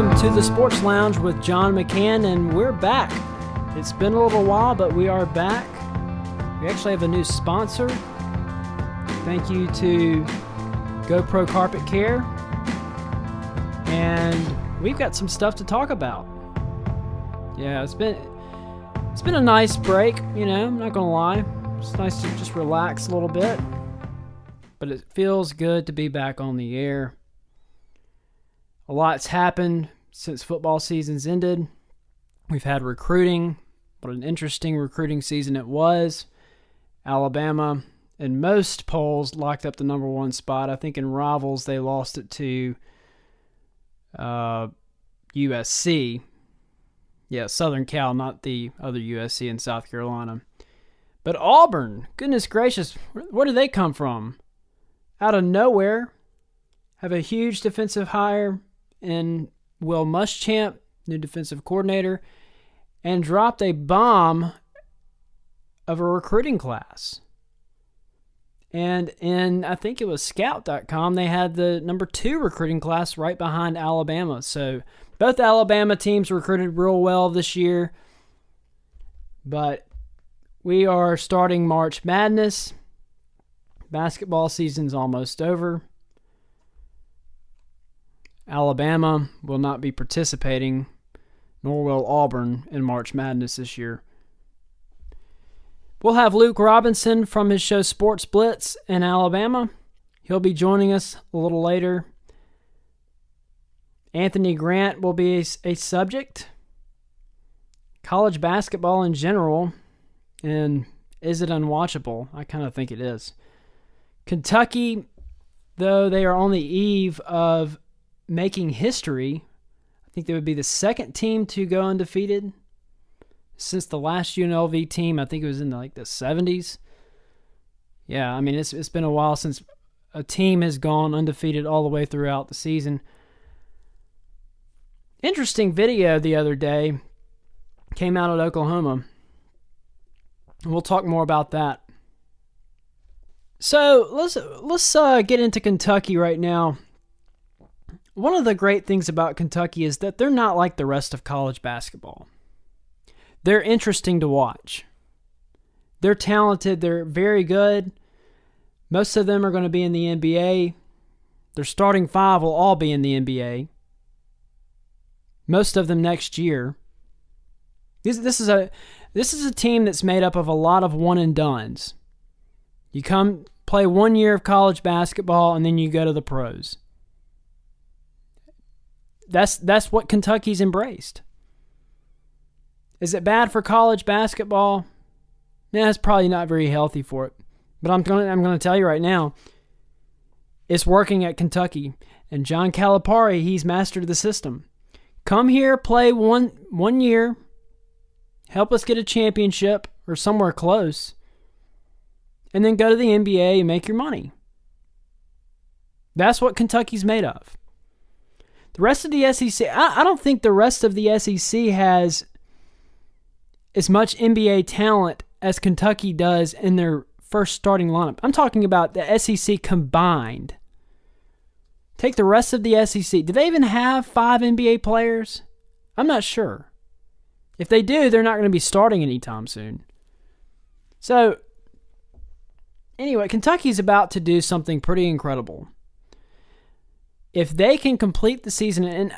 Welcome to the Sports Lounge with John McCann, and we're back. It's been a little while, but we are back. We actually have a new sponsor. Thank you to GoPro Carpet Care. And we've got some stuff to talk about. Yeah, it's been a nice break, I'm not going to lie. It's nice to just relax a little bit. But it feels good to be back on the air. A lot's happened since football season's ended. We've had recruiting. What an interesting recruiting season it was. Alabama, in most polls, locked up the number one spot. I think in Rivals, they lost it to USC. Yeah, Southern Cal, not the other USC in South Carolina. But Auburn, goodness gracious, where do they come from? Out of nowhere, have a huge defensive hire in Will Muschamp, new defensive coordinator, and dropped a bomb of a recruiting class. And in, I think it was Scout.com, they had the number 2 recruiting class right behind Alabama. So both Alabama teams recruited real well this year. But we are starting March Madness. Basketball season's almost over. Alabama will not be participating, nor will Auburn in March Madness this year. We'll have Luke Robinson from his show Sports Blitz in Alabama. He'll be joining us a little later. Anthony Grant will be a subject. College basketball in general, and is it unwatchable? I kind of think it is. Kentucky, though they are on the eve of making history, I think they would be the second team to go undefeated since the last UNLV team. I think it was in the 70s. Yeah, I mean, it's been a while since a team has gone undefeated all the way throughout the season. Interesting video the other day came out at Oklahoma. We'll talk more about that. So let's get into Kentucky right now. One of the great things about Kentucky is that they're not like the rest of college basketball. They're interesting to watch. They're talented. They're very good. Most of them are going to be in the NBA. Their starting 5 will all be in the NBA. Most of them next year. This is a team that's made up of a lot of one-and-dones. You come play 1 year of college basketball, and then you go to the pros. That's what Kentucky's embraced. Is it bad for college basketball? Nah, it's probably not very healthy for it. But I'm going to tell you right now, it's working at Kentucky. And John Calipari, he's mastered the system. Come here, play one year, help us get a championship or somewhere close, and then go to the NBA and make your money. That's what Kentucky's made of. The rest of the SEC, I don't think the rest of the SEC has as much NBA talent as Kentucky does in their first starting lineup. I'm talking about the SEC combined. Take the rest of the SEC. Do they even have 5 NBA players? I'm not sure. If they do, they're not going to be starting anytime soon. So, anyway, Kentucky's about to do something pretty incredible. If they can complete the season, and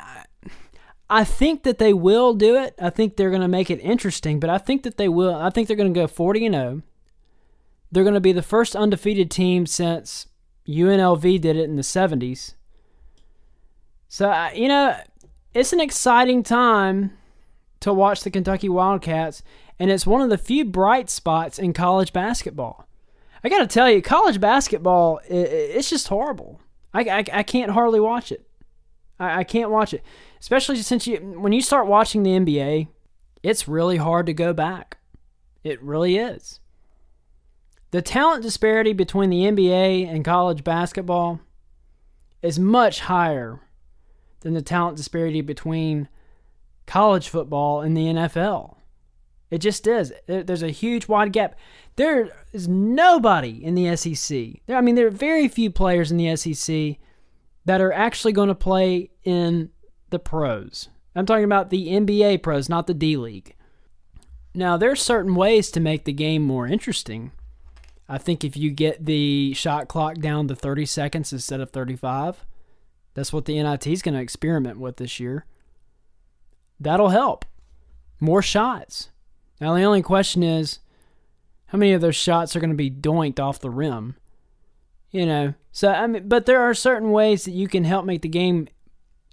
I think that they will do it. I think they're going to make it interesting, but I think that they will. I think they're going to go 40-0. They're going to be the first undefeated team since UNLV did it in the 70s. So, it's an exciting time to watch the Kentucky Wildcats, and it's one of the few bright spots in college basketball. I got to tell you, college basketball, it's just horrible. I can't hardly watch it. I can't watch it. Especially since when you start watching the NBA, it's really hard to go back. It really is. The talent disparity between the NBA and college basketball is much higher than the talent disparity between college football and the NFL. It just is. There's a huge wide gap. There is nobody in the SEC. There are very few players in the SEC that are actually going to play in the pros. I'm talking about the NBA pros, not the D-League. Now, there's certain ways to make the game more interesting. I think if you get the shot clock down to 30 seconds instead of 35, that's what the NIT is going to experiment with this year. That'll help. More shots. Now, the only question is, how many of those shots are going to be doinked off the rim? But there are certain ways that you can help make the game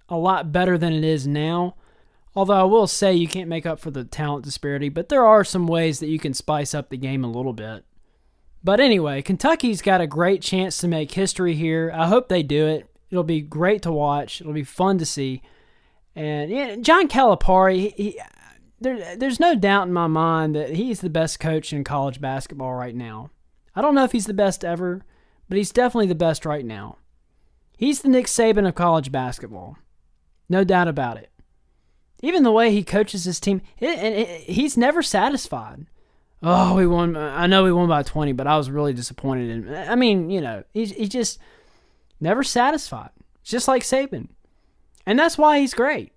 a lot better than it is now. Although I will say you can't make up for the talent disparity, but there are some ways that you can spice up the game a little bit. But anyway, Kentucky's got a great chance to make history here. I hope they do it. It'll be great to watch. It'll be fun to see. And John Calipari, there's no doubt in my mind that he's the best coach in college basketball right now. I don't know if he's the best ever, but he's definitely the best right now. He's the Nick Saban of college basketball. No doubt about it. Even the way he coaches his team, he's never satisfied. Oh, we won. I know we won by 20, but I was really disappointed. He's just never satisfied. It's just like Saban. And that's why he's great.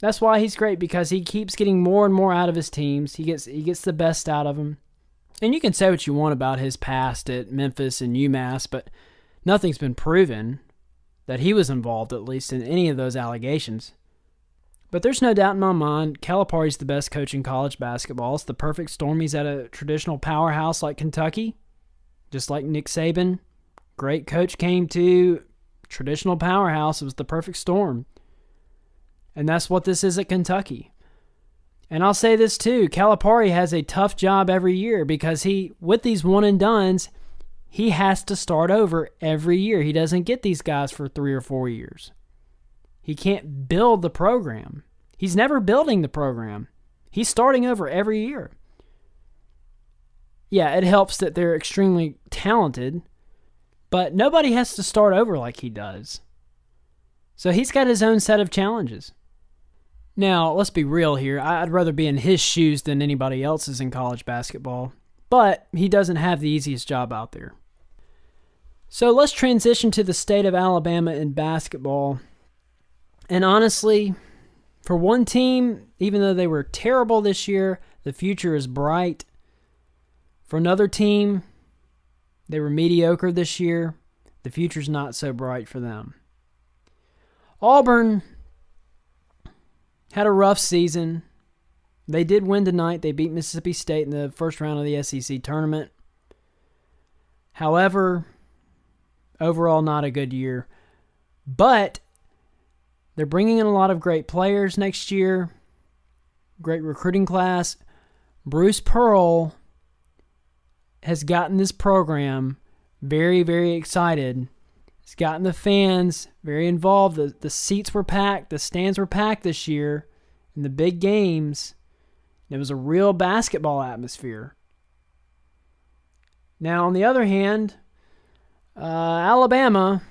That's why he's great, because he keeps getting more and more out of his teams. He gets the best out of them. And you can say what you want about his past at Memphis and UMass, but nothing's been proven that he was involved, at least, in any of those allegations. But there's no doubt in my mind, Calipari's the best coach in college basketball. It's the perfect storm. He's at a traditional powerhouse like Kentucky, just like Nick Saban. Great coach came to traditional powerhouse. It was the perfect storm. And that's what this is at Kentucky. And I'll say this too, Calipari has a tough job every year because with these one-and-dones, he has to start over every year. He doesn't get these guys for 3 or 4 years. He can't build the program. He's never building the program. He's starting over every year. Yeah, it helps that they're extremely talented, but nobody has to start over like he does. So he's got his own set of challenges. Now, let's be real here. I'd rather be in his shoes than anybody else's in college basketball, but he doesn't have the easiest job out there. So let's transition to the state of Alabama in basketball. And honestly, for one team, even though they were terrible this year, the future is bright. For another team, they were mediocre this year. The future's not so bright for them. Auburn had a rough season. They did win tonight. They beat Mississippi State in the first round of the SEC tournament. However, overall not a good year. But they're bringing in a lot of great players next year. Great recruiting class. Bruce Pearl has gotten this program very, very excited. It's gotten the fans very involved. The seats were packed. The stands were packed this year in the big games. It was a real basketball atmosphere. Now, on the other hand, Alabama,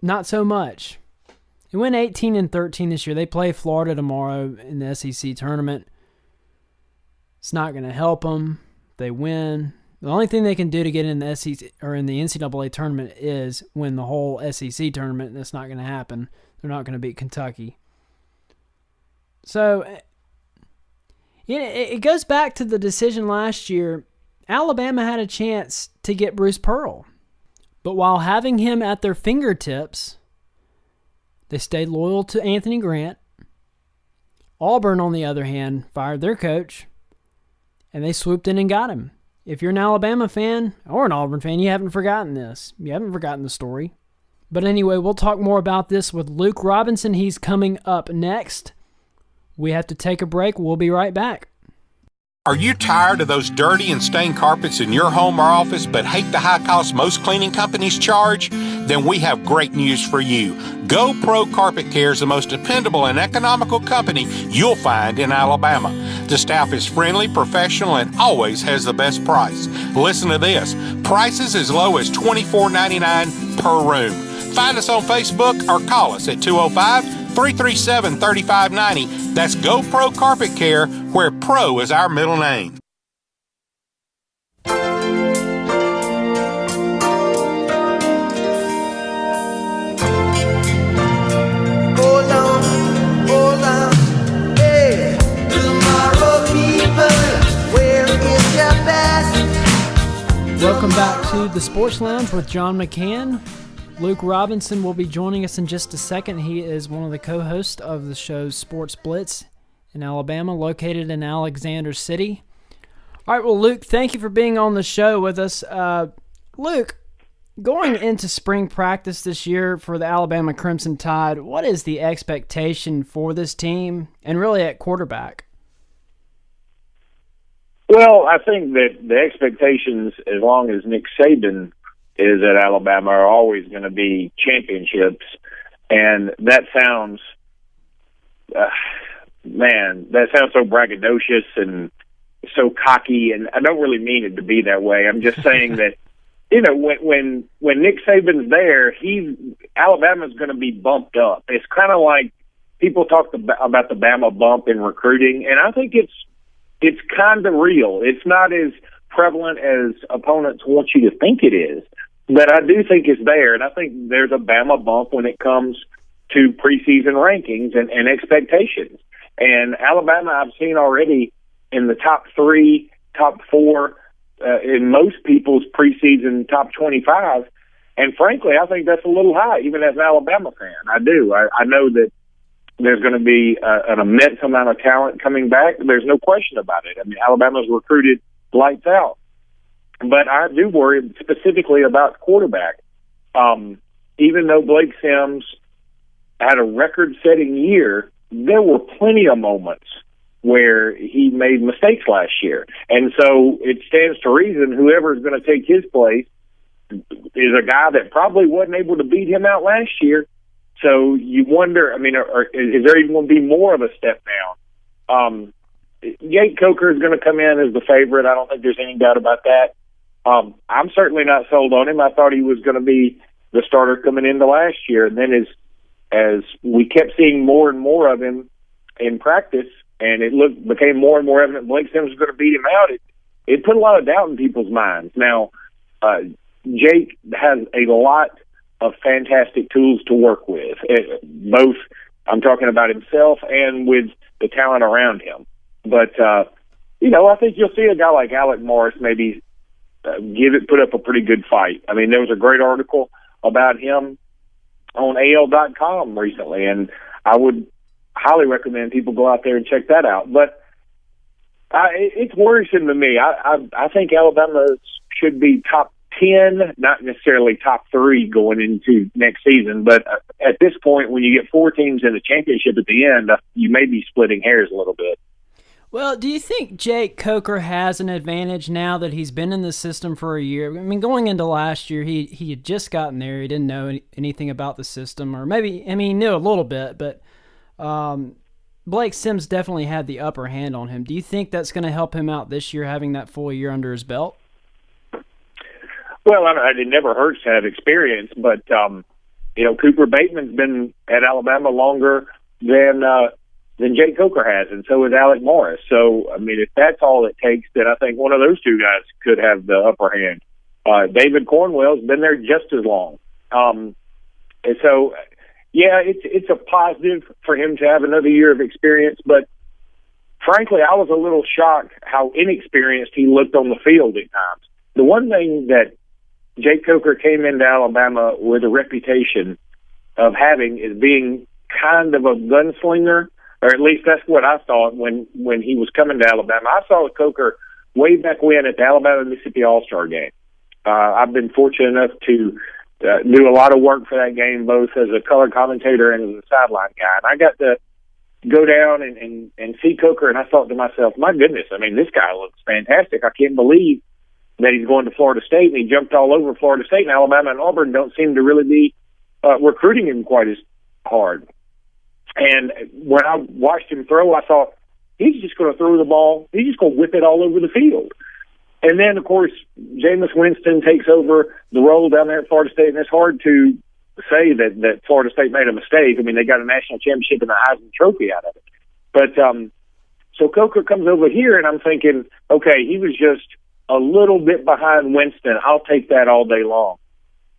not so much. They went 18-13 this year. They play Florida tomorrow in the SEC tournament. It's not going to help them. They win. The only thing they can do to get in the SEC or in the NCAA tournament is win the whole SEC tournament. That's not going to happen. They're not going to beat Kentucky. So it goes back to the decision last year. Alabama had a chance to get Bruce Pearl, but while having him at their fingertips, they stayed loyal to Anthony Grant. Auburn, on the other hand, fired their coach, and they swooped in and got him. If you're an Alabama fan or an Auburn fan, you haven't forgotten this. You haven't forgotten the story. But anyway, we'll talk more about this with Luke Robinson. He's coming up next. We have to take a break. We'll be right back. Are you tired of those dirty and stained carpets in your home or office but hate the high cost most cleaning companies charge? Then we have great news for you. GoPro Carpet Care is the most dependable and economical company you'll find in Alabama. The staff is friendly, professional, and always has the best price. Listen to this. Prices as low as $24.99 per room. Find us on Facebook or call us at 205-337-3590. That's GoPro Carpet Care, where pro is our middle name. Hold on. Welcome back to the Sports Lounge with John McCann. Luke Robinson will be joining us in just a second. He is one of the co-hosts of the show Sports Blitz in Alabama, located in Alexander City. All right, well, Luke, thank you for being on the show with us. Luke, going into spring practice this year for the Alabama Crimson Tide, what is the expectation for this team and really at quarterback? Well, I think that the expectations, as long as Nick Saban is at Alabama, are always going to be championships. And that sounds, that sounds so braggadocious and so cocky. And I don't really mean it to be that way. I'm just saying that, when Nick Saban's there, Alabama's going to be bumped up. It's kind of like people talk about the Bama bump in recruiting, and I think it's kind of real. It's not as prevalent as opponents want you to think it is, but I do think it's there, and I think there's a Bama bump when it comes to preseason rankings and expectations. And Alabama, I've seen already in the top 3, top 4, in most people's preseason top 25, and frankly, I think that's a little high, even as an Alabama fan. I do. I know that there's going to be an immense amount of talent coming back. There's no question about it. I mean, Alabama's recruited lights out. But I do worry specifically about quarterback. Even though Blake Sims had a record-setting year, there were plenty of moments where he made mistakes last year. And so it stands to reason whoever is going to take his place is a guy that probably wasn't able to beat him out last year. So you wonder, is there even going to be more of a step down? Jake Coker is going to come in as the favorite. I don't think there's any doubt about that. I'm certainly not sold on him. I thought he was going to be the starter coming into last year. And then as we kept seeing more and more of him in practice, and it became more and more evident Blake Sims was going to beat him out, it put a lot of doubt in people's minds. Now, Jake has a lot of fantastic tools to work with, both I'm talking about himself and with the talent around him. But, I think you'll see a guy like Alec Morris maybe put up a pretty good fight. I mean, there was a great article about him on AL.com recently, and I would highly recommend people go out there and check that out. But it's worrisome to me. I think Alabama should be top 10, not necessarily top 3 going into next season. But at this point, when you get 4 teams in the championship at the end, you may be splitting hairs a little bit. Well, do you think Jake Coker has an advantage now that he's been in the system for a year? I mean, going into last year, he had just gotten there. He didn't know anything about the system, or maybe, he knew a little bit, but Blake Sims definitely had the upper hand on him. Do you think that's going to help him out this year, having that full year under his belt? Well, it never hurts to have experience, but, Cooper Bateman's been at Alabama longer than Jake Coker has, and so is Alec Morris. So, if that's all it takes, then I think one of those two guys could have the upper hand. David Cornwell's been there just as long. And so, yeah, it's a positive for him to have another year of experience, but frankly, I was a little shocked how inexperienced he looked on the field at times. The one thing that Jake Coker came into Alabama with a reputation of having is being kind of a gunslinger, or at least that's what I thought when he was coming to Alabama. I saw Coker way back when at the Alabama-Mississippi All-Star game. I've been fortunate enough to do a lot of work for that game, both as a color commentator and as a sideline guy. And I got to go down and see Coker, and I thought to myself, my goodness, this guy looks fantastic. I can't believe that he's going to Florida State, and he jumped all over Florida State, and Alabama and Auburn don't seem to really be recruiting him quite as hard. And when I watched him throw, I thought, he's just going to throw the ball. He's just going to whip it all over the field. And then, of course, Jameis Winston takes over the role down there at Florida State, and it's hard to say that Florida State made a mistake. They got a national championship and a Heisman Trophy out of it. But so Coker comes over here, and I'm thinking, okay, he was just a little bit behind Winston. I'll take that all day long.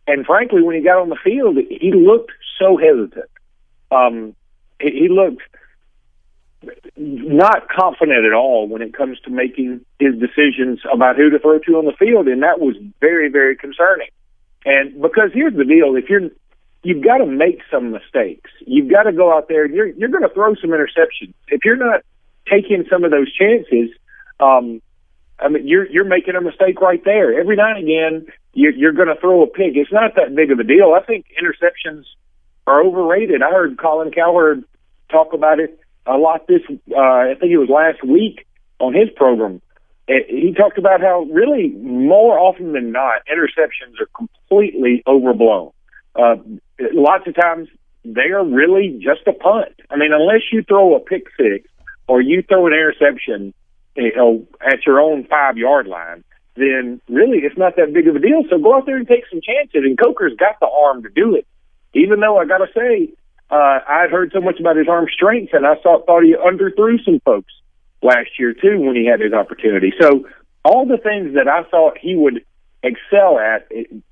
And frankly, when he got on the field, he looked so hesitant. He looked not confident at all when it comes to making his decisions about who to throw to on the field, and that was very, very concerning. And because here's the deal: you've got to make some mistakes. You've got to go out there and you're going to throw some interceptions. If you're not taking some of those chances, you're making a mistake right there. Every now and again, you're going to throw a pick. It's not that big of a deal. I think interceptions are overrated. I heard Colin Cowherd talk about it a lot I think it was last week on his program. He talked about how really more often than not, interceptions are completely overblown. Lots of times they are really just a punt. I mean, unless you throw a pick six or you throw an interception, at your own 5-yard line, then really it's not that big of a deal. So go out there and take some chances. And Coker's got the arm to do it. Even though I got to say, I'd heard so much about his arm strength, and I thought he underthrew some folks last year too when he had his opportunity. So all the things that I thought he would excel at, it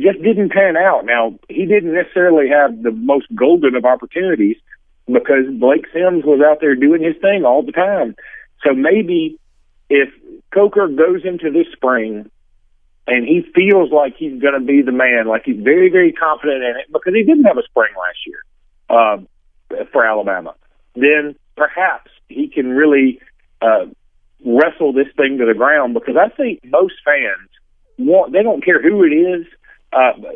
just didn't pan out. Now, he didn't necessarily have the most golden of opportunities because Blake Sims was out there doing his thing all the time. So maybe if Coker goes into this spring and he feels like he's going to be the man, like he's very, very confident in it, because he didn't have a spring last year for Alabama, then perhaps he can really wrestle this thing to the ground, because I think most fans they don't care who it is.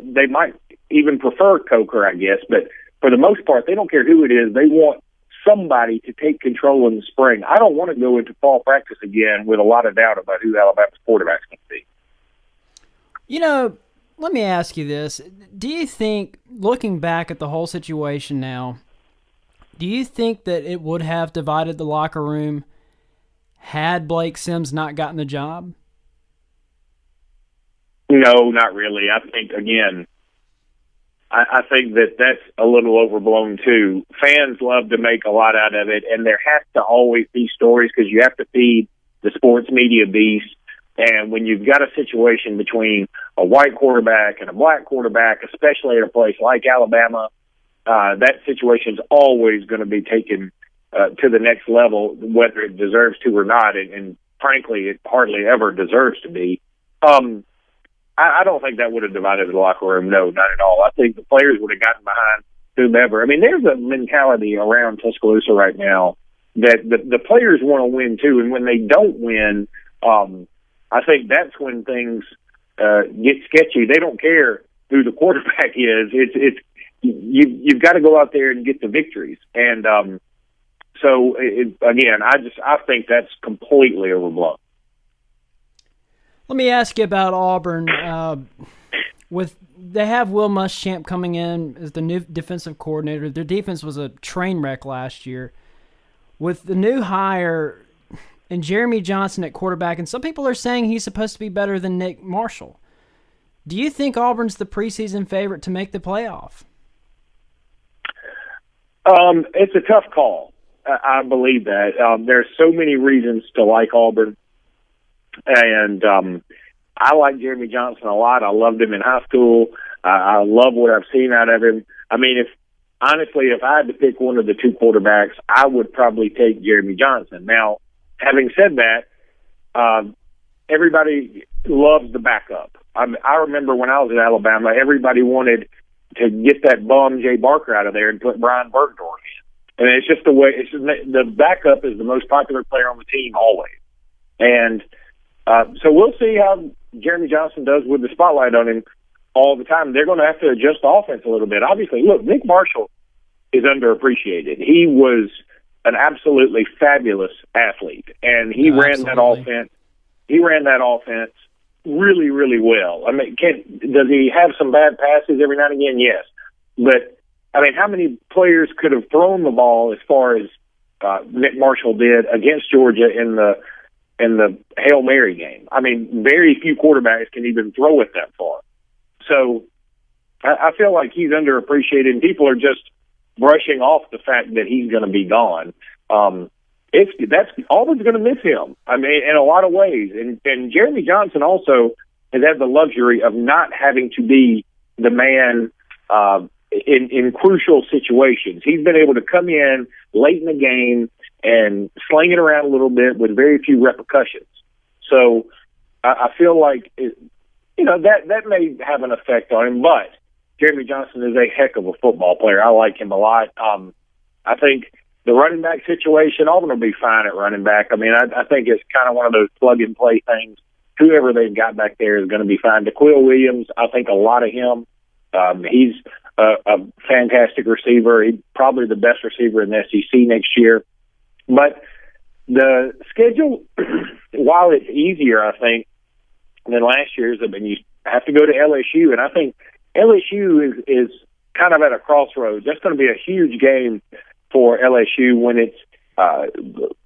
They might even prefer Coker, I guess, but for the most part, they don't care who it is. They want somebody to take control in the spring. I don't want to go into fall practice again with a lot of doubt about who Alabama's quarterback's going to be. You know, let me ask you this. Do you think, looking back at the whole situation now, do you think that it would have divided the locker room had Blake Sims not gotten the job? No, not really. I think, again, I think that's a little overblown too. Fans love to make a lot out of it, and there has to always be stories because you have to feed the sports media beast. And when you've got a situation between a white quarterback and a black quarterback, especially at a place like Alabama, that situation's always going to be taken to the next level, whether it deserves to or not. And frankly, it hardly ever deserves to be. I don't think that would have divided the locker room. No, not at all. I think the players would have gotten behind whomever. I mean, there's a mentality around Tuscaloosa right now that the players want to win too. And when they don't win, I think that's when things get sketchy. They don't care who the quarterback is. You've got to go out there and get the victories. And again, I think that's completely overblown. Let me ask you about Auburn. They have Will Muschamp coming in as the new defensive coordinator. Their defense was a train wreck last year. With the new hire and Jeremy Johnson at quarterback, and some people are saying he's supposed to be better than Nick Marshall. Do you think Auburn's the preseason favorite to make the playoff? It's a tough call. I believe that. There's so many reasons to like Auburn. And I like Jeremy Johnson a lot. I loved him in high school. I love what I've seen out of him. I mean, if I had to pick one of the two quarterbacks, I would probably take Jeremy Johnson. Now, having said that, everybody loves the backup. I remember when I was at Alabama, everybody wanted to get that bum Jay Barker out of there and put Brian Bergdorf in. And it's just the way. The backup is the most popular player on the team always. And so we'll see how Jeremy Johnson does with the spotlight on him all the time. They're going to have to adjust the offense a little bit. Obviously, look, Nick Marshall is underappreciated. He was an absolutely fabulous athlete, and he ran that offense. He ran that offense really, really well. I mean, does he have some bad passes every now and again? Yes. But, I mean, how many players could have thrown the ball as far as Nick Marshall did against Georgia in the Hail Mary game? I mean, very few quarterbacks can even throw it that far. So I feel like he's underappreciated, and people are just brushing off the fact that he's going to be gone. Auburn's going to miss him. I mean, in a lot of ways. And Jeremy Johnson also has had the luxury of not having to be the man in crucial situations. He's been able to come in late in the game and sling it around a little bit with very few repercussions. So I feel like, that may have an effect on him, but Jeremy Johnson is a heck of a football player. I like him a lot. I think the running back situation, Auburn will be fine at running back. I mean, I think it's kind of one of those plug-and-play things. Whoever they've got back there is going to be fine. DeQuil Williams, I think a lot of him. He's a fantastic receiver. He's probably the best receiver in the SEC next year. But the schedule, while it's easier, I think, than last year's, I mean, you have to go to LSU, and I think LSU is kind of at a crossroads. That's going to be a huge game for LSU when it's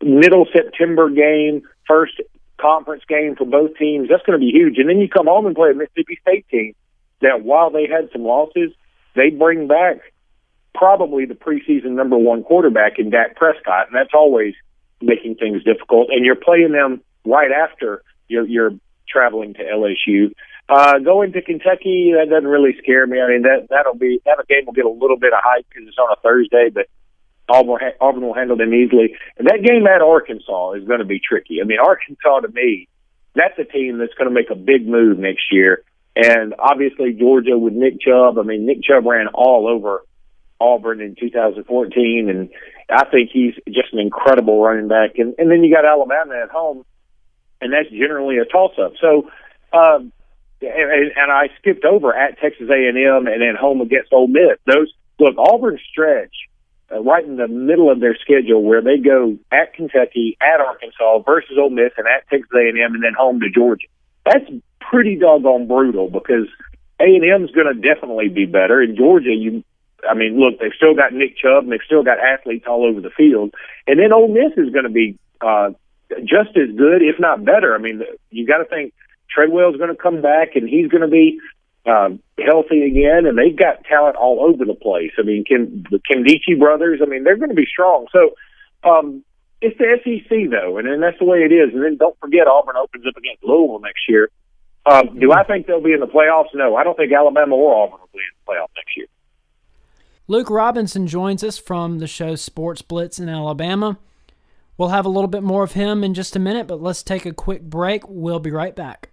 middle September game, first conference game for both teams. That's going to be huge. And then you come home and play a Mississippi State team that, while they had some losses, they bring back probably the preseason number one quarterback in Dak Prescott, and that's always making things difficult. And you're playing them right after you're traveling to LSU. Going to Kentucky, that doesn't really scare me. I mean, that game will get a little bit of hype because it's on a Thursday, but Auburn will handle them easily. And that game at Arkansas is going to be tricky. I mean, Arkansas, to me, that's a team that's going to make a big move next year. And obviously Georgia with Nick Chubb. I mean, Nick Chubb ran all over Auburn in 2014, and I think he's just an incredible running back. And then you got Alabama at home, and that's generally a toss-up. So, and I skipped over at Texas A&M and then home against Ole Miss. Auburn stretch right in the middle of their schedule where they go at Kentucky, at Arkansas versus Ole Miss, and at Texas A&M, and then home to Georgia. That's pretty doggone brutal because A&M's going to definitely be better. In Georgia, they've still got Nick Chubb, and they've still got athletes all over the field. And then Ole Miss is going to be just as good, if not better. I mean, you got to think Treadwell's going to come back, and he's going to be healthy again, and they've got talent all over the place. I mean, the Kendichi brothers, I mean, they're going to be strong. So it's the SEC, though, and that's the way it is. And then don't forget, Auburn opens up against Louisville next year. Do I think they'll be in the playoffs? No, I don't think Alabama or Auburn will be in the playoffs next year. Luke Robinson joins us from the show Sports Blitz in Alabama. We'll have a little bit more of him in just a minute, but let's take a quick break. We'll be right back.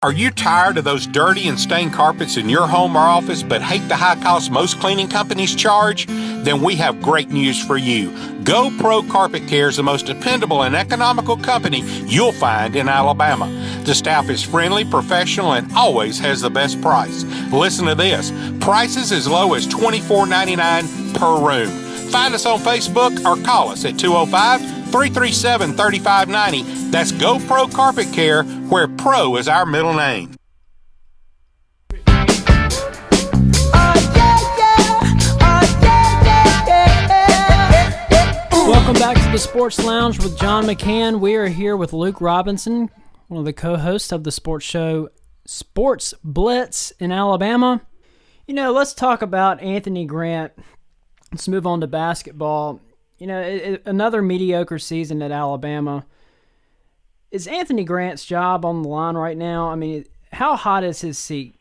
Are you tired of those dirty and stained carpets in your home or office but hate the high cost most cleaning companies charge? Then we have great news for you. GoPro Carpet Care is the most dependable and economical company you'll find in Alabama. The staff is friendly, professional, and always has the best price. Listen to this. Prices as low as $24.99 per room. Find us on Facebook or call us at 205-337-3590. That's GoPro Carpet Care, where pro is our middle name. Welcome back to the Sports Lounge with John McCann. We are here with Luke Robinson, one of the co-hosts of the sports show Sports Blitz in Alabama. Let's talk about Anthony Grant. Let's move on to basketball. Another mediocre season at Alabama. Is Anthony Grant's job on the line right now? I mean, how hot is his seat?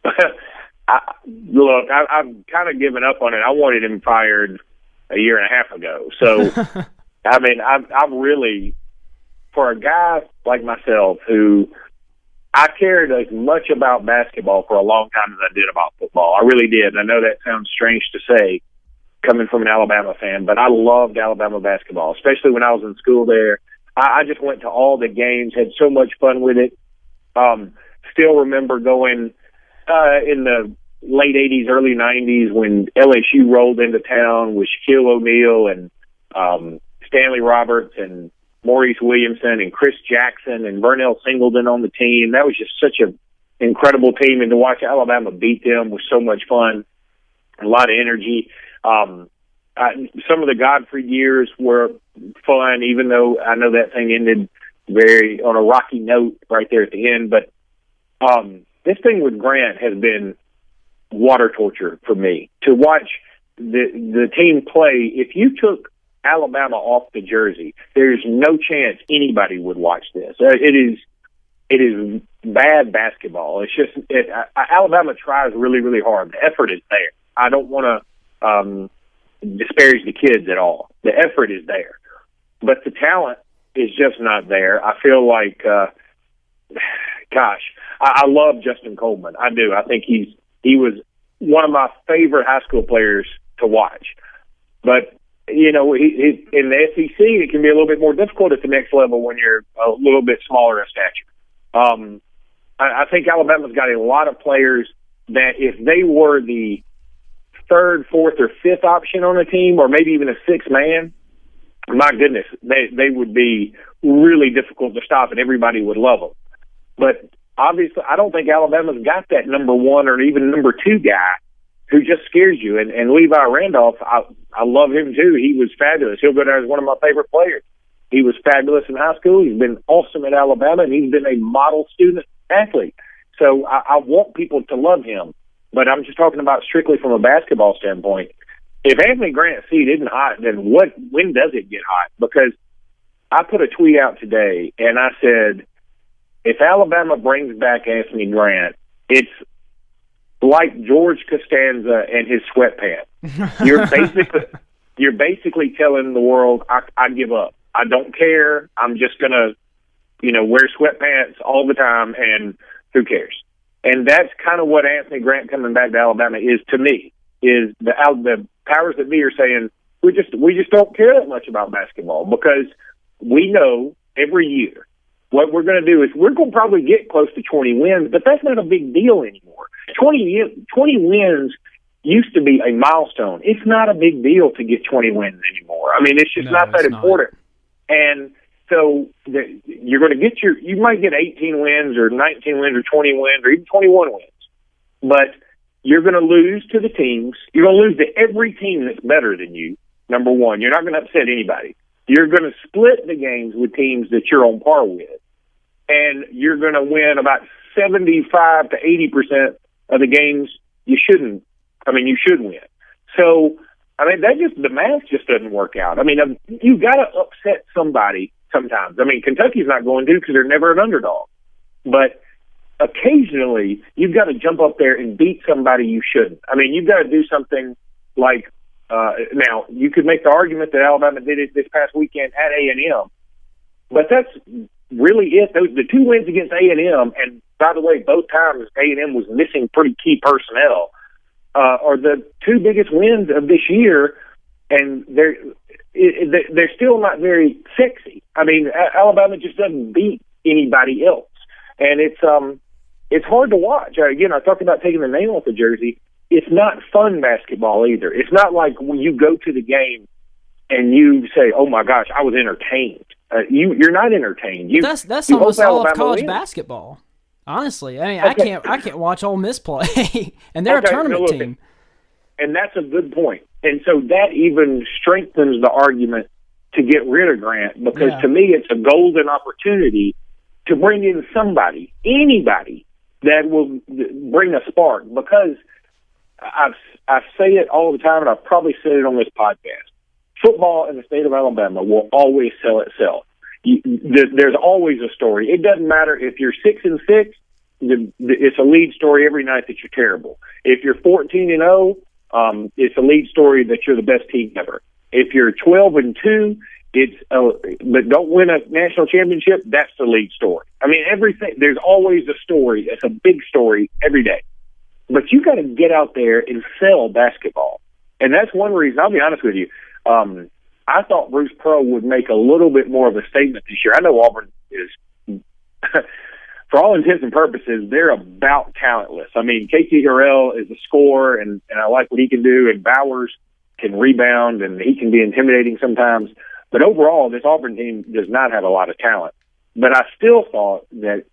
I've kind of given up on it. I wanted him fired a year and a half ago. So, I mean, I've really, for a guy like myself who I cared as much about basketball for a long time as I did about football. I really did. I know that sounds strange to say coming from an Alabama fan, but I loved Alabama basketball, especially when I was in school there. I just went to all the games, had so much fun with it. Still remember going in the late 80s, early 90s when LSU rolled into town with Shaquille O'Neal and Stanley Roberts and Maurice Williamson and Chris Jackson and Vernell Singleton on the team. That was just such an incredible team, and to watch Alabama beat them was so much fun, a lot of energy. Some of the Godfrey years were fun, even though I know that thing ended on a rocky note right there at the end. But this thing with Grant has been water torture for me. To watch the team play, if you took Alabama off the jersey, there's no chance anybody would watch this. It is bad basketball. It's just Alabama tries really, really hard. The effort is there. I don't want to disparage the kids at all. The effort is there, but the talent is just not there. I feel like, I love Justin Coleman. I do. I think he was one of my favorite high school players to watch. But, in the SEC, it can be a little bit more difficult at the next level when you're a little bit smaller in stature. I think Alabama's got a lot of players that if they were the third, fourth, or fifth option on a team, or maybe even a sixth man, my goodness, they would be really difficult to stop and everybody would love them. But obviously, I don't think Alabama's got that number one or even number two guy who just scares you. And Levi Randolph, I love him too. He was fabulous. He'll go down as one of my favorite players. He was fabulous in high school. He's been awesome at Alabama, and he's been a model student athlete. So I want people to love him. But I'm just talking about strictly from a basketball standpoint. If Anthony Grant's seat isn't hot, then when does it get hot? Because I put a tweet out today, and I said, if Alabama brings back Anthony Grant, it's like George Costanza and his sweatpants. You're basically telling the world, I give up. I don't care. I'm just going to, wear sweatpants all the time, and who cares? And that's kind of what Anthony Grant coming back to Alabama is to me, is the powers that be are saying, we just don't care that much about basketball because we know every year what we're going to do is we're going to probably get close to 20 wins, but that's not a big deal anymore. 20 wins used to be a milestone. It's not a big deal to get 20 wins anymore. I mean, it's just not that important. And so you're going to get you might get 18 wins or 19 wins or 20 wins or even 21 wins, but you're going to lose to the teams. You're going to lose to every team that's better than you, number one. You're not going to upset anybody. You're going to split the games with teams that you're on par with, and you're going to win about 75 to 80% of the games you should win. So, the math just doesn't work out. You got to upset somebody sometimes. Kentucky's not going to because they're never an underdog. But occasionally, you've got to jump up there and beat somebody you shouldn't. You've got to do something like, now, you could make the argument that Alabama did it this past weekend at A&M, but that's really it. The two wins against A&M, and by the way, both times A&M was missing pretty key personnel, are the two biggest wins of this year, and they're still not very sexy. Alabama just doesn't beat anybody else, and it's hard to watch. Again, I talked about taking the name off the jersey. It's not fun basketball either. It's not like when you go to the game and you say, "Oh my gosh, I was entertained." You're not entertained. That's almost all of college basketball. Honestly, I can't watch Ole Miss play, and they're a tournament team. And that's a good point. And so that even strengthens the argument to get rid of Grant because to me it's a golden opportunity to bring in anybody that will bring a spark. Because I say it all the time, and I've probably said it on this podcast. Football in the state of Alabama will always sell itself. There's always a story. It doesn't matter if you're 6-6. It's a lead story every night that you're terrible. If you're 14-0, it's a lead story that you're the best team ever. If you're 12-2, but don't win a national championship, that's the lead story. Everything. There's always a story. It's a big story every day. But you got to get out there and sell basketball, and that's one reason. I'll be honest with you. I thought Bruce Pearl would make a little bit more of a statement this year. I know Auburn is, for all intents and purposes, they're about talentless. Casey Harrell is a scorer, and I like what he can do, and Bowers can rebound, and he can be intimidating sometimes. But overall, this Auburn team does not have a lot of talent. But I still thought that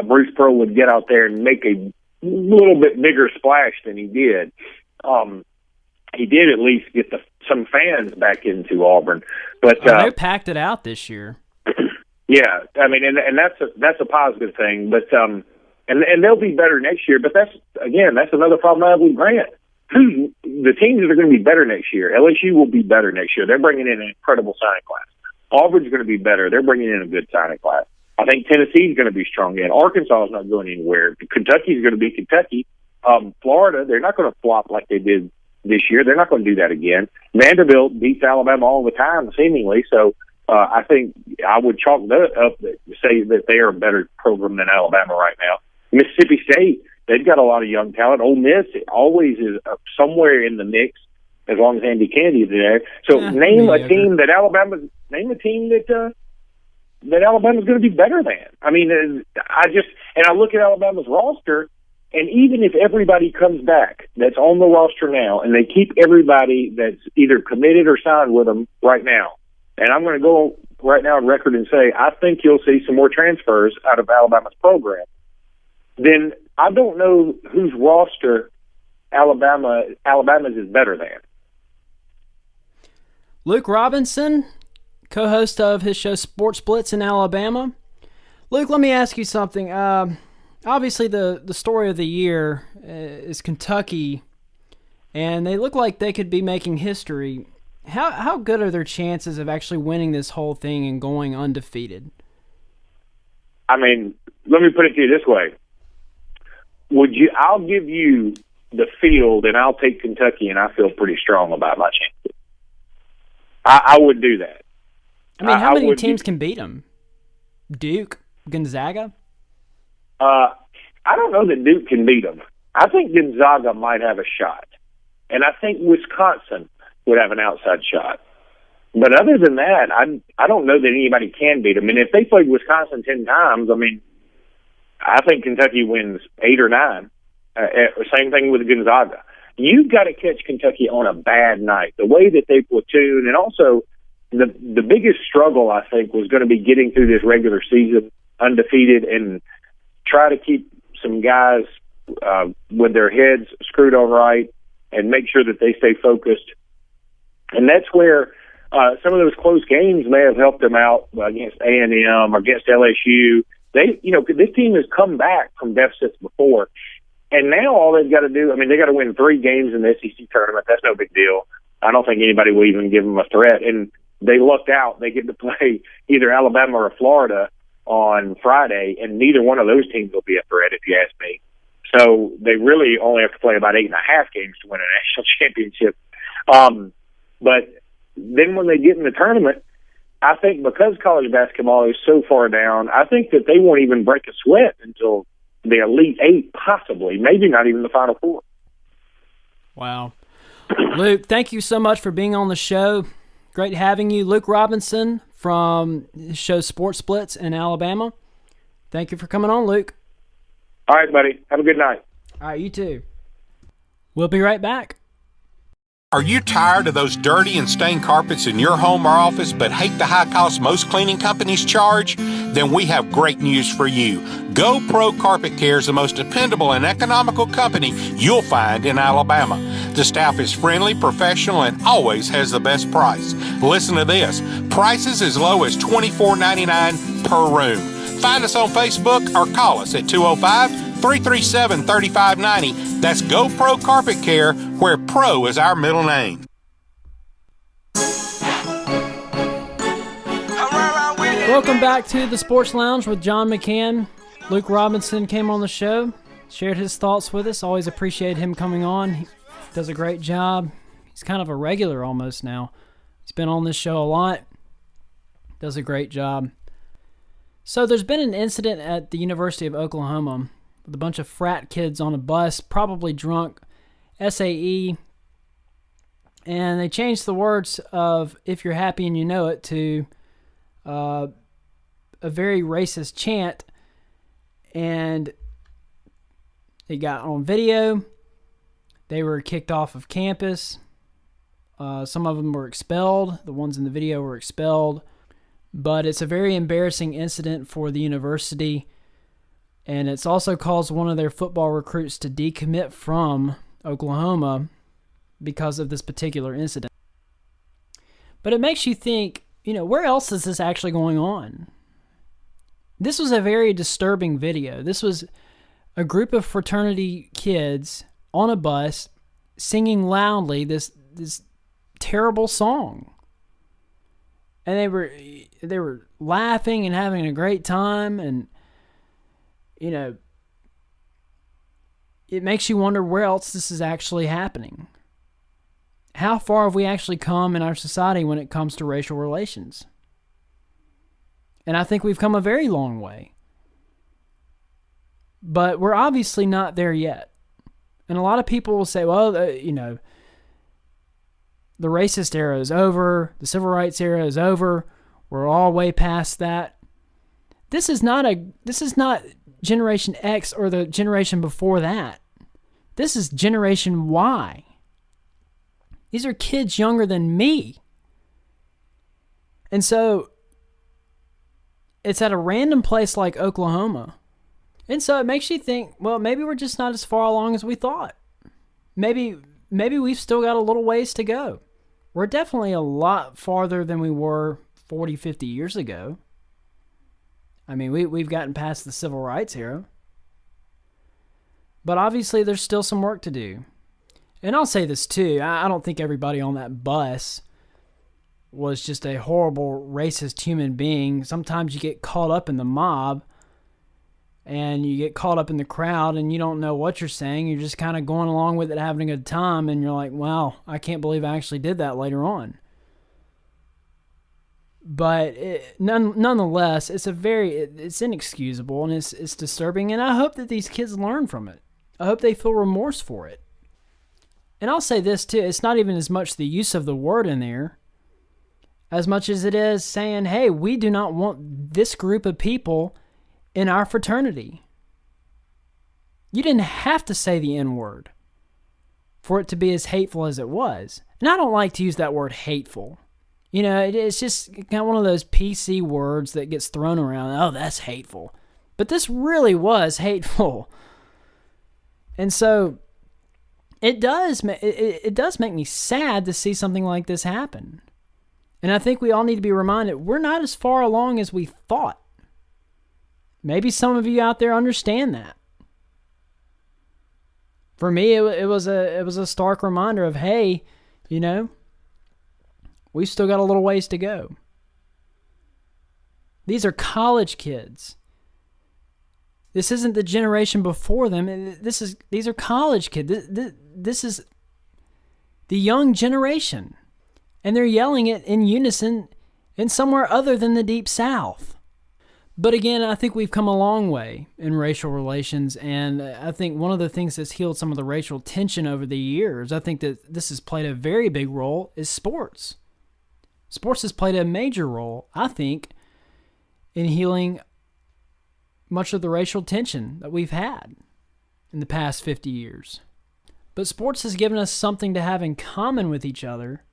Bruce Pearl would get out there and make a little bit bigger splash than he did. He did at least get some fans back into Auburn, but they packed it out this year. Yeah, and that's a positive thing. But and they'll be better next year. But that's another problem I have with Grant. The teams that are going to be better next year, LSU will be better next year. They're bringing in an incredible signing class. Auburn's going to be better. They're bringing in a good signing class. I think Tennessee's going to be strong again. Arkansas is not going anywhere. Kentucky's going to be Kentucky. Florida, they're not going to flop like they did this year. They're not going to do that again. Vanderbilt beats Alabama all the time, seemingly. So I think I would chalk that up to say that they are a better program than Alabama right now. Mississippi State, they've got a lot of young talent. Ole Miss always is somewhere in the mix as long as Andy Kennedy is there. So name a team that Alabama's going to be better than. I mean, I look at Alabama's roster, and even if everybody comes back that's on the roster now, and they keep everybody that's either committed or signed with them right now, and I'm going to go right now on record and say I think you'll see some more transfers out of Alabama's program, then I don't know whose roster Alabama's is better than. Luke Robinson, co-host of his show Sports Blitz in Alabama. Luke, let me ask you something. Obviously, the story of the year is Kentucky, and they look like they could be making history. How good are their chances of actually winning this whole thing and going undefeated? I mean, let me put it to you this way. I'll give you the field, and I'll take Kentucky, and I feel pretty strong about my chances. I would do that. I mean, how many teams can beat them? Duke? Gonzaga? I don't know that Duke can beat them. I think Gonzaga might have a shot. And I think Wisconsin would have an outside shot. But other than that, I don't know that anybody can beat them. And if they played Wisconsin 10 times, I mean, I think Kentucky wins 8 or 9. Same thing with Gonzaga. You've got to catch Kentucky on a bad night. The way that they platoon, and also the biggest struggle, I think, was going to be getting through this regular season undefeated and try to keep some guys with their heads screwed on right and make sure that they stay focused. And that's where some of those close games may have helped them out against A&M or against LSU. This team has come back from deficits before. And now all they've got to do, I mean, they got to win 3 games in the SEC tournament. That's no big deal. I don't think anybody will even give them a threat. And they lucked out. They get to play either Alabama or Florida on Friday, and neither one of those teams will be a threat, if you ask me. So they really only have to play about 8.5 games to win a national championship. But then when they get in the tournament, I think because college basketball is so far down, I think that they won't even break a sweat until the Elite 8, possibly, maybe not even the Final 4. Wow. Luke, thank you so much for being on the show. Great having you. Luke Robinson from the show Sports Blitz in Alabama. Thank you for coming on, Luke. All right, buddy. Have a good night. All right, you too. We'll be right back. Are you tired of those dirty and stained carpets in your home or office but hate the high cost most cleaning companies charge? Then we have great news for you. Go Pro Carpet Care is the most dependable and economical company you'll find in Alabama. The staff is friendly, professional, and always has the best price. Listen to this. Prices as low as $24.99 per room. Find us on Facebook or call us at 205-337-3590. That's Go Pro Carpet Care, where Pro is our middle name. Welcome back to the Sports Lounge with John McCann. Luke Robinson came on the show, shared his thoughts with us. Always appreciate him coming on. He does a great job. He's kind of a regular almost now. He's been on this show a lot. Does a great job. So there's been an incident at the University of Oklahoma with a bunch of frat kids on a bus, probably drunk, SAE, and they changed the words of "If You're Happy and You Know It" to a very racist chant, and it got on video. They were kicked off of campus. Some of them were expelled. The ones in the video were expelled. But it's a very embarrassing incident for the university, and it's also caused one of their football recruits to decommit from Oklahoma because of this particular incident. But it makes you think, where else is this actually going on? This was a very disturbing video. This was a group of fraternity kids on a bus singing loudly this terrible song. And they were laughing and having a great time, and it makes you wonder where else this is actually happening. how far have we actually come in our society when it comes to racial relations? And I think we've come a very long way. But we're obviously not there yet. And a lot of people will say, well, the racist era is over. The civil rights era is over. We're all way past that. This is not Generation X or the generation before that. This is Generation Y. These are kids younger than me. And so it's at a random place like Oklahoma. And so it makes you think, well, maybe we're just not as far along as we thought. Maybe we've still got a little ways to go. We're definitely a lot farther than we were 40, 50 years ago. I mean, we've gotten past the civil rights era. But obviously there's still some work to do. And I'll say this too, I don't think everybody on that bus was just a horrible racist human being. Sometimes you get caught up in the mob and you get caught up in the crowd and you don't know what you're saying. You're just kind of going along with it, having a good time, and you're like, wow, I can't believe I actually did that later on. But nonetheless, it's inexcusable and it's disturbing, and I hope that these kids learn from it. I hope they feel remorse for it. And I'll say this too, it's not even as much the use of the word in there as much as it is saying, hey, we do not want this group of people in our fraternity. You didn't have to say the N-word for it to be as hateful as it was. And I don't like to use that word hateful. You know, it's just kind of one of those PC words that gets thrown around. Oh, that's hateful. But this really was hateful. And so it does make me sad to see something like this happen. And I think we all need to be reminded we're not as far along as we thought. Maybe some of you out there understand that. For me, it was a stark reminder of, hey, you know, we've still got a little ways to go. These are college kids. This isn't the generation before them. These are college kids. This is the young generation. And they're yelling it in unison in somewhere other than the Deep South. But again, I think we've come a long way in racial relations, and I think one of the things that's healed some of the racial tension over the years, I think that this has played a very big role, is sports. Sports has played a major role, I think, in healing much of the racial tension that we've had in the past 50 years. But sports has given us something to have in common with each other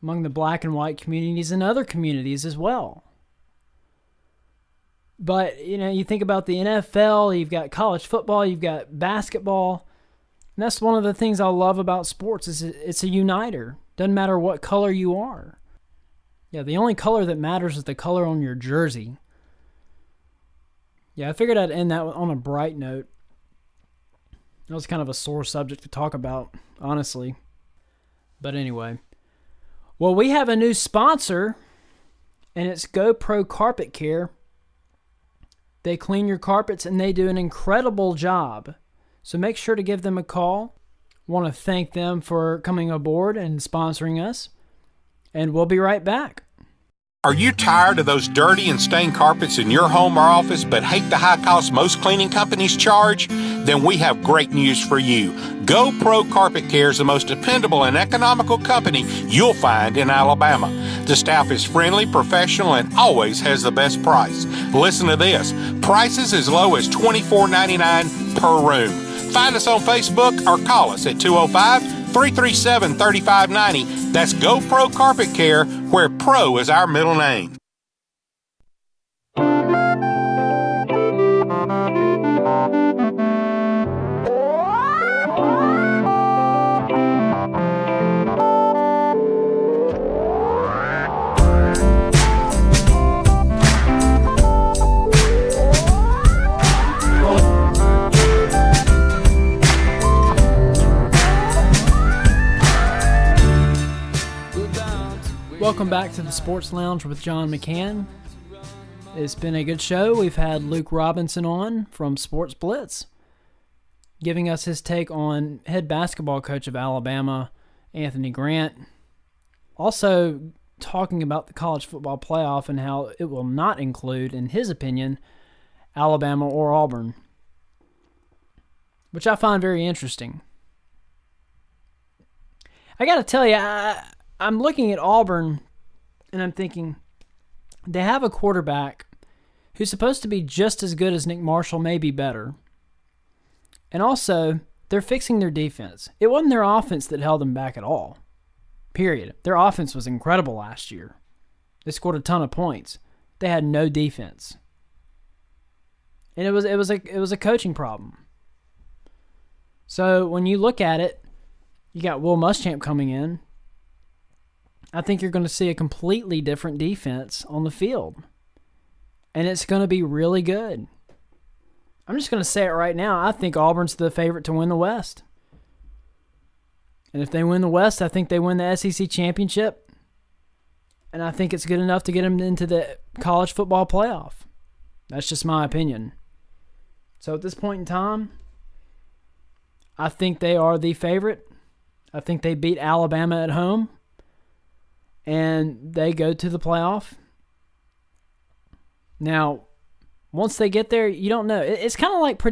among the black and white communities and other communities as well. But, you know, you think about the NFL, you've got college football, you've got basketball. And that's one of the things I love about sports is it's a uniter. Doesn't matter what color you are. Yeah, the only color that matters is the color on your jersey. Yeah, I figured I'd end that on a bright note. That was kind of a sore subject to talk about, honestly. But anyway. Well, we have a new sponsor, and it's GoPro Carpet Care. They clean your carpets, and they do an incredible job. So make sure to give them a call. Want to thank them for coming aboard and sponsoring us. And we'll be right back. Are you tired of those dirty and stained carpets in your home or office but hate the high cost most cleaning companies charge? Then we have great news for you. GoPro Carpet Care is the most dependable and economical company you'll find in Alabama. The staff is friendly, professional, and always has the best price. Listen to this. Prices as low as $24.99 per room. Find us on Facebook or call us at 205-337-3590. That's GoPro Carpet Care, where Pro is our middle name. Welcome back to the Sports Lounge with John McCann. It's been a good show. We've had Luke Robinson on from Sports Blitz, giving us his take on head basketball coach of Alabama Anthony Grant. Also talking about the college football playoff and how it will not include, in his opinion, Alabama or Auburn, which I find very interesting. I got to tell you, I'm looking at Auburn and I'm thinking they have a quarterback who's supposed to be just as good as Nick Marshall, maybe better. And also, they're fixing their defense. It wasn't their offense that held them back at all. Period. Their offense was incredible last year. They scored a ton of points. They had no defense. And it was a coaching problem. So when you look at it, you got Will Muschamp coming in. I think you're going to see a completely different defense on the field. And it's going to be really good. I'm just going to say it right now. I think Auburn's the favorite to win the West. And if they win the West, I think they win the SEC championship. And I think it's good enough to get them into the college football playoff. That's just my opinion. So at this point in time, I think they are the favorite. I think they beat Alabama at home. And they go to the playoff. Now, once they get there, you don't know. It's kind of like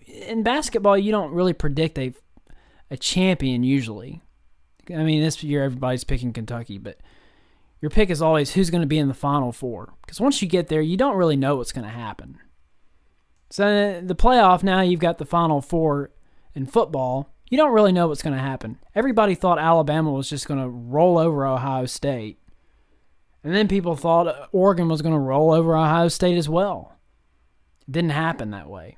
in basketball, you don't really predict a champion usually. I mean, this year everybody's picking Kentucky, but your pick is always who's going to be in the Final Four. Because once you get there, you don't really know what's going to happen. So the playoff, now you've got the Final Four in football. You don't really know what's going to happen. Everybody thought Alabama was just going to roll over Ohio State. And then people thought Oregon was going to roll over Ohio State as well. It didn't happen that way.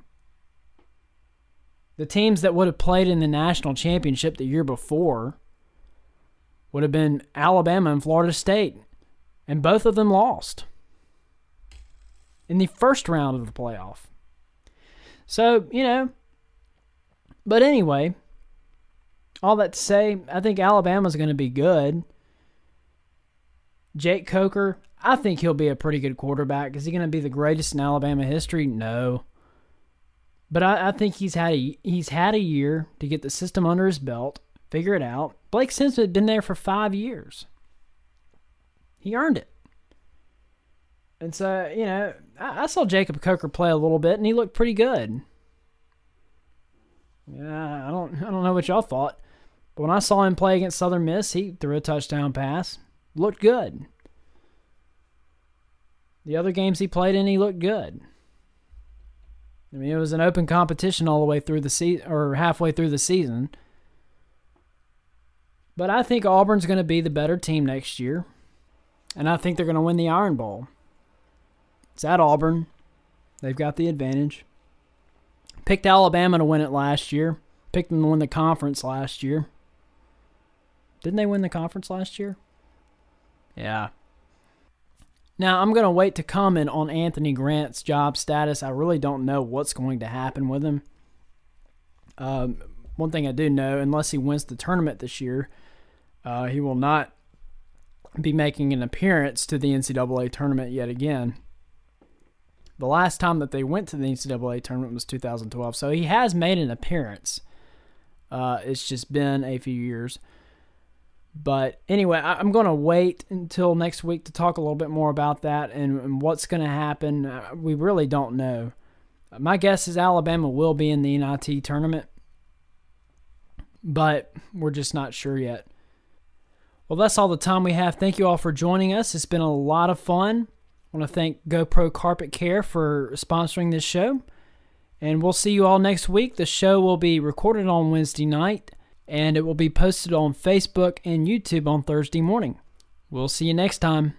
The teams that would have played in the national championship the year before would have been Alabama and Florida State. And both of them lost in the first round of the playoff. So, but anyway, all that to say, I think Alabama's going to be good. Jake Coker, I think he'll be a pretty good quarterback. Is he going to be the greatest in Alabama history? No. But I think he's had a year to get the system under his belt, figure it out. Blake Simpson had been there for 5 years. He earned it. And so, I saw Jacob Coker play a little bit, and he looked pretty good. Yeah, I don't know what y'all thought, but when I saw him play against Southern Miss, he threw a touchdown pass. Looked good. The other games he played in, he looked good. I mean, it was an open competition all the way through the season, or halfway through the season. But I think Auburn's going to be the better team next year, and I think they're going to win the Iron Bowl. It's at Auburn. They've got the advantage. Picked Alabama to win it last year. Picked them to win the conference last year. Didn't they win the conference last year? Yeah. Now, I'm going to wait to comment on Anthony Grant's job status. I really don't know what's going to happen with him. One thing I do know, unless he wins the tournament this year, he will not be making an appearance to the NCAA tournament yet again. The last time that they went to the NCAA tournament was 2012, so he has made an appearance. It's just been a few years. But anyway, I'm going to wait until next week to talk a little bit more about that and what's going to happen. We really don't know. My guess is Alabama will be in the NIT tournament, but we're just not sure yet. Well, that's all the time we have. Thank you all for joining us. It's been a lot of fun. I want to thank GoPro Carpet Care for sponsoring this show. And we'll see you all next week. The show will be recorded on Wednesday night, and it will be posted on Facebook and YouTube on Thursday morning. We'll see you next time.